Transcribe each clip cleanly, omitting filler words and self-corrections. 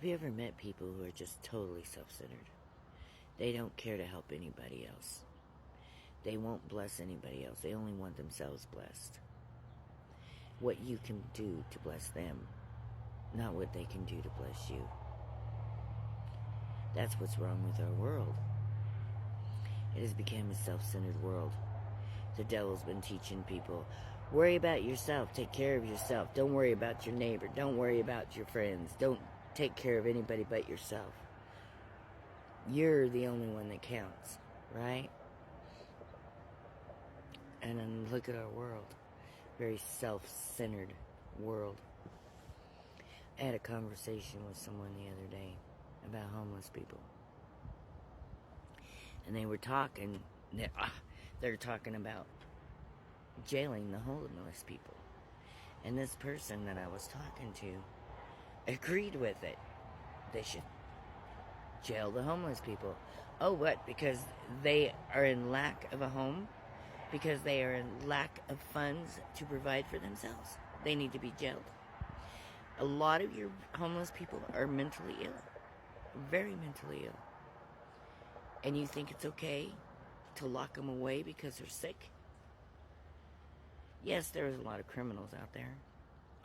Have you ever met people who are just totally self-centered? They don't care to help anybody else. They won't bless anybody else. They only want themselves blessed. What you can do to bless them, not what they can do to bless you. That's what's wrong with our world. It has become a self-centered world. The devil's been teaching people, worry about yourself, take care of yourself. Don't worry about your neighbor. Don't worry about your friends. Don't take care of anybody but yourself. You're the only one that counts, right? And then look at our world. Very self-centered world. I had a conversation with someone the other day about homeless people. And they were talking, they're talking about jailing the homeless people. And this person that I was talking to agreed with it. They should jail the homeless people. Oh, what? Because they are in lack of a home? Because they are in lack of funds to provide for themselves? They need to be jailed. A lot of your homeless people are mentally ill. Very mentally ill. And you think it's okay to lock them away because they're sick? Yes, there's a lot of criminals out there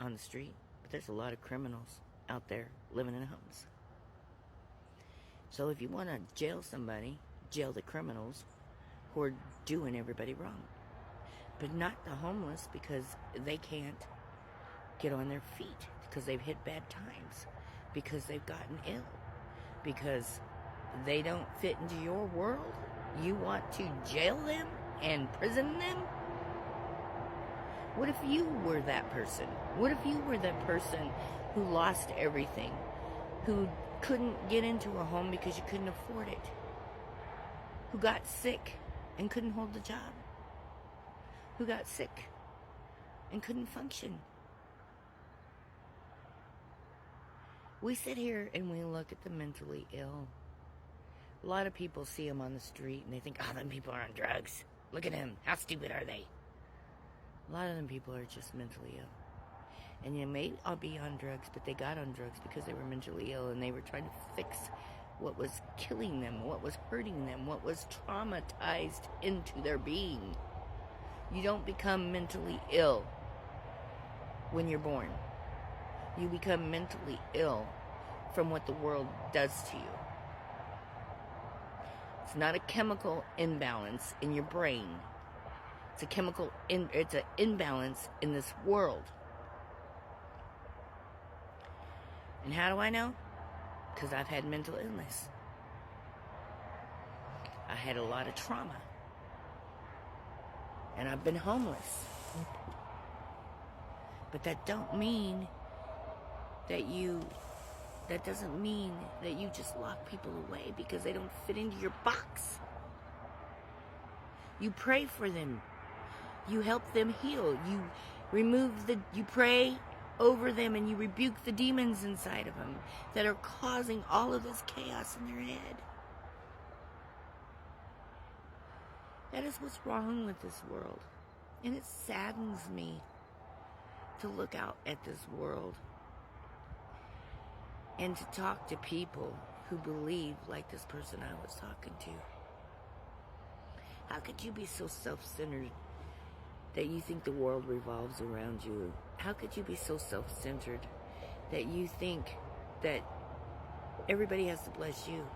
on the street, but there's a lot of criminals out there living in homes. So if you want to jail somebody, jail the criminals who are doing everybody wrong. But not the homeless, because they can't get on their feet, because they've hit bad times, because they've gotten ill, because they don't fit into your world. You want to jail them and prison them? What if you were that person? What if you were that person who lost everything, who couldn't get into a home because you couldn't afford it, who got sick and couldn't hold the job, who got sick and couldn't function? We sit here and we look at the mentally ill. A lot of people see them on the street and they think, oh, them people are on drugs. Look at them. How stupid are they? A lot of them people are just mentally ill. And you may all be on drugs, but they got on drugs because they were mentally ill and they were trying to fix what was killing them, what was hurting them, what was traumatized into their being. You don't become mentally ill when you're born. You become mentally ill from what the world does to you. It's not a chemical imbalance in your brain. It's a it's an imbalance in this world. And how do I know? Because I've had mental illness. I had a lot of trauma. And I've been homeless. But that doesn't mean that you just lock people away because they don't fit into your box. You pray for them. You help them heal. You pray over them and you rebuke the demons inside of them that are causing all of this chaos in their head. That is what's wrong with this world. And it saddens me to look out at this world and to talk to people who believe like this person I was talking to. How could you be so self-centered that you think the world revolves around you? How could you be so self-centered that you think that everybody has to bless you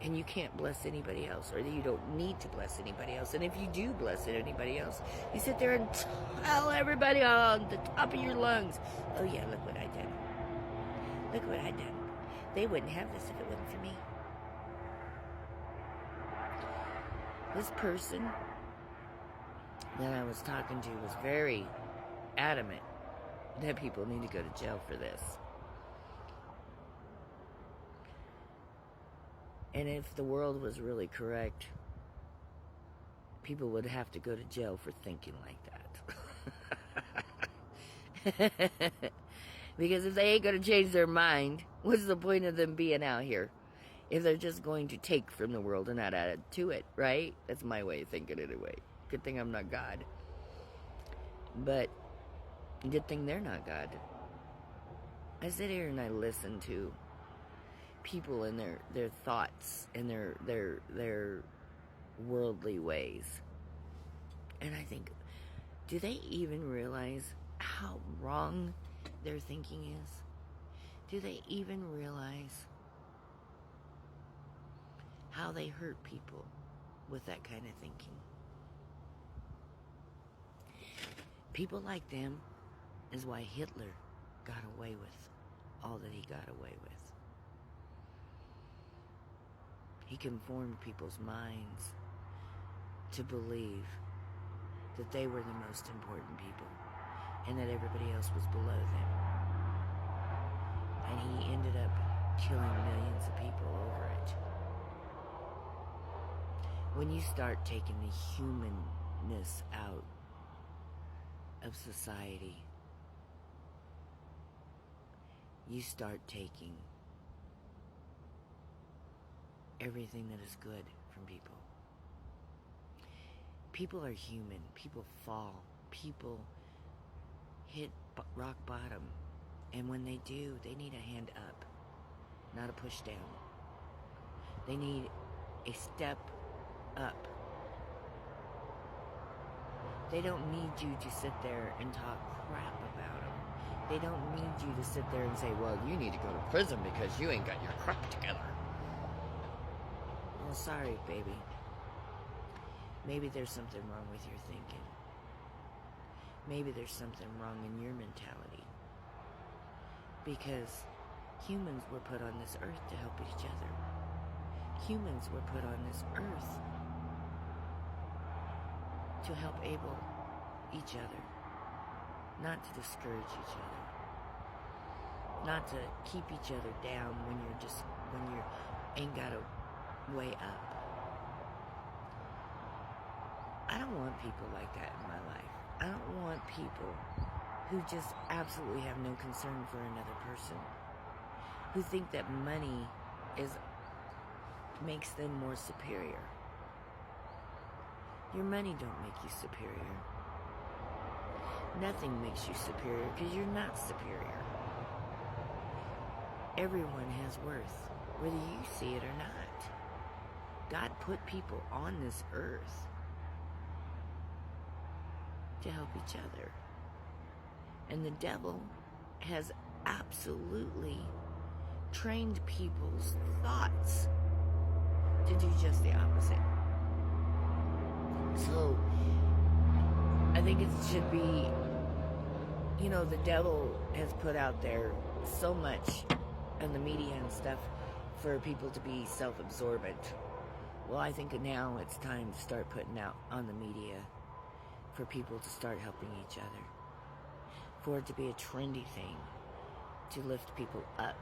and you can't bless anybody else, or that you don't need to bless anybody else? And if you do bless anybody else, you sit there and tell everybody on the top of your lungs, oh yeah, look what I did. Look what I did. They wouldn't have this if it wasn't for me. This person that I was talking to was very adamant that people need to go to jail for this. And if the world was really correct, people would have to go to jail for thinking like that. Because if they ain't going to change their mind, what's the point of them being out here? If they're just going to take from the world and not add to it, right? That's my way of thinking anyway. Good thing I'm not God. But good thing they're not God. I sit here and I listen to people and their thoughts and their worldly ways. And I think, do they even realize how wrong their thinking is? Do they even realize how they hurt people with that kind of thinking? People like them is why Hitler got away with all that he got away with. He conformed people's minds to believe that they were the most important people and that everybody else was below them. And he ended up killing millions of people over it. When you start taking the humanness out of society, you start taking everything that is good from people. People are human. People fall. People hit rock bottom. And when they do, they need a hand up, not a push down. They need a step up. They don't need you to sit there and talk crap about them. They don't need you to sit there and say, well, you need to go to prison because you ain't got your crap together. Well, sorry, baby. Maybe there's something wrong with your thinking. Maybe there's something wrong in your mentality. Because humans were put on this earth to help each other. Humans were put on this earth to help able each other, not to discourage each other, not to keep each other down when you ain't got a way up. I don't want people like that in my life. I don't want people who just absolutely have no concern for another person, who think that money makes them more superior. Your money don't make you superior. Nothing makes you superior because you're not superior. Everyone has worth, whether you see it or not. God put people on this earth to help each other. And the devil has absolutely trained people's thoughts to do just the opposite. So, I think it should be, the devil has put out there so much in the media and stuff for people to be self-absorbent. Well, I think now it's time to start putting out on the media for people to start helping each other. For it to be a trendy thing, to lift people up,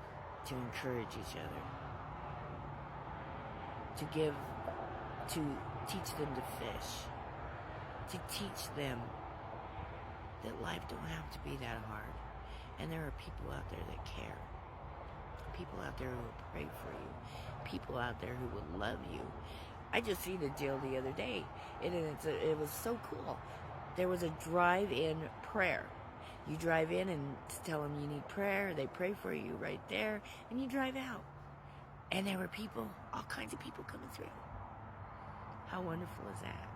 to encourage each other, to teach them to fish, to teach them that life don't have to be that hard. And there are people out there that care. People out there who will pray for you. People out there who will love you. I just seen a deal the other day, and it was so cool. There was a drive-in prayer. You drive in and tell them you need prayer. They pray for you right there, and you drive out. And there were people, all kinds of people coming through. How wonderful is that?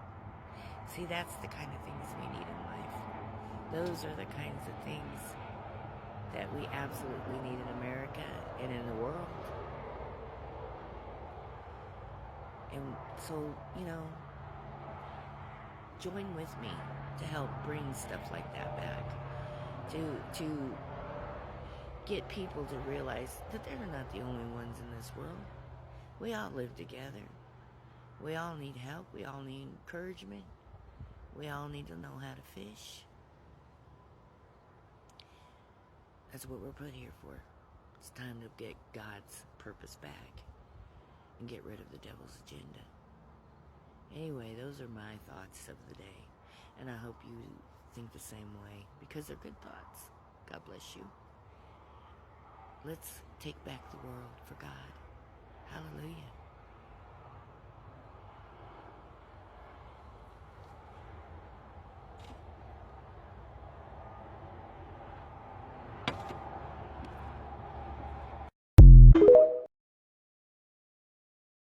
See, that's the kind of things we need in life. Those are the kinds of things that we absolutely need in America and in the world. And so, join with me to help bring stuff like that back. To get people to realize that they're not the only ones in this world. We all live together. We all need help. We all need encouragement. We all need to know how to fish. That's what we're put here for. It's time to get God's purpose back and get rid of the devil's agenda. Anyway, those are my thoughts of the day. And I hope you think the same way, because they're good thoughts. God bless you. Let's take back the world for God. Hallelujah.